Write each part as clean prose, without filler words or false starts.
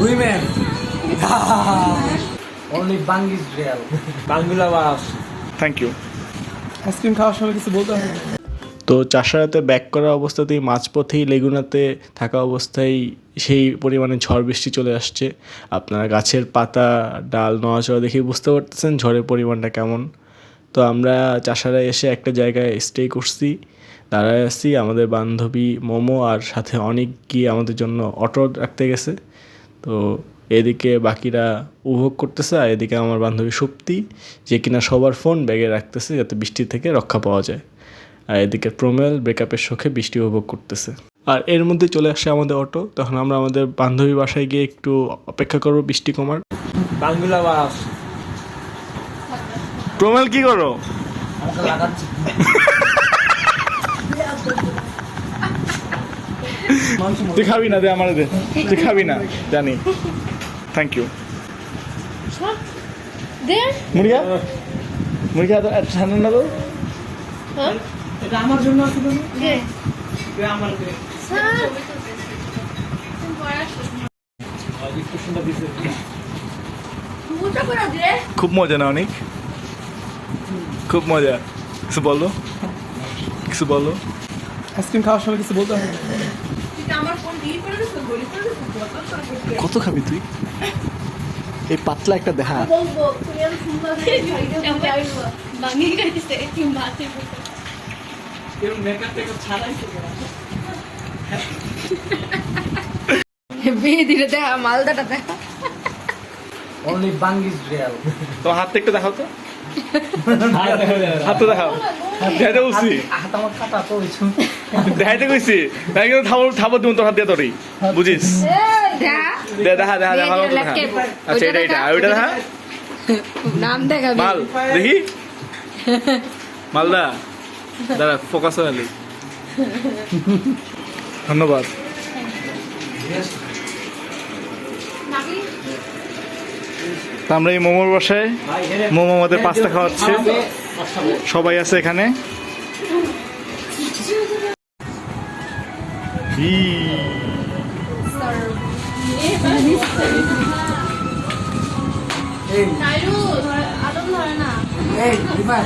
Women. Only Bangis real. Bangula was. Thank you. Ice cream খাওয়ার সময় কিছু বলতে হবে। তো চাষারাতে ব্যাক করা অবস্থাতেই মাঝপথেই লেগুনাতে থাকা অবস্থায় সেই পরিমাণে ঝড় বৃষ্টি চলে আসছে। আপনারা গাছের পাতা ডাল নড়াচড়া দেখেই বুঝতে পারতেছেন ঝড়ের পরিমাণটা কেমন। তো আমরা চাষারা এসে একটা জায়গায় স্টে করছি, দাঁড়ায় আছি। আমাদের বান্ধবী মোমো আর সাথে অনেক গিয়ে আমাদের জন্য অটো রাখতে গেছে। তো এদিকে বাকিরা উপভোগ করতেছে, আর এদিকে আমার বান্ধবী সুপ্তি যে কিনা সবার ফোন ব্যাগে রাখতেছে যাতে বৃষ্টি থেকে রক্ষা পাওয়া যায়। আর এদিকে প্রমেল ব্রেকআপের শোকে বৃষ্টি উপভোগ করতেছে। আর এর মধ্যে চলে আসে আমাদের অটো। তখন আমরা আমাদের বান্ধবী বাসায় গিয়ে একটু অপেক্ষা করবো বৃষ্টি কমার। বাংলা বাস। প্রমেল কি করো? আমাকে লাগাচ্ছি। তুই খাবি না, দে আমার দে। তুই খাবি না জানি। Thank you. মুড়িয়া মুড়িয়া তো ঠান্ডা না তো। এটা আমার জন্য আছে তো? আমার খুব মজা না অনেক, খুব মজা। কিছু বলো, কিছু বলো। আইসক্রিম খাওয়ার সময় কিছু বলতে হবে। কত খাবি তুই? এই পাতলা একটা দেখা। মালদাটা দেখা। Only Bangis real. তো হাতটা একটু দেখাও তো, হাতটা দেখাও। দেখাইতে বলছি, হাত আমার কাটা তো হইছে। দেখাইতে কইছি। তাই কিন্তু থাবো তুমি তোর হাত দিয়ে তোরই, বুঝিস? দেখা দেখা দেখা ভালো মতো দেখা। আচ্ছা এটা এটা ওইটা দেখা। নাম দেখা মাল দেখি, মালদা দাঁড়া ফোকাস হয়ে। ধন্যবাদ। তা আমরা এই মোমোর বাসায়, মোমো আমাদের পাস্তা খাওয়াচ্ছে, সবাই আছে এখানে। এই রিফাত।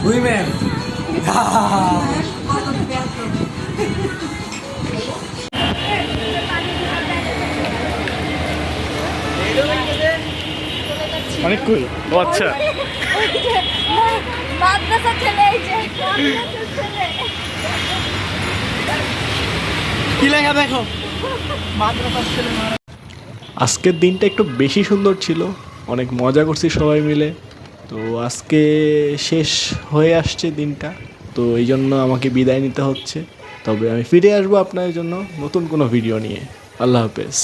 Women. অনেক কই। ও আচ্ছা, মাদ্রাসা ছেলে এই যে কি লেখা দেখো? মাদ্রাসার ছেলে। আজকের দিনটা একটু বেশি সুন্দর ছিল, অনেক মজা করছি সবাই মিলে। তো আজকে শেষ হয়ে আসছে দিনটা, তো এই জন্য আমাকে বিদায় নিতে হচ্ছে। তবে আমি ফিরে আসবো আপনাদের জন্য নতুন কোনো ভিডিও নিয়ে। আল্লাহ হাফেজ।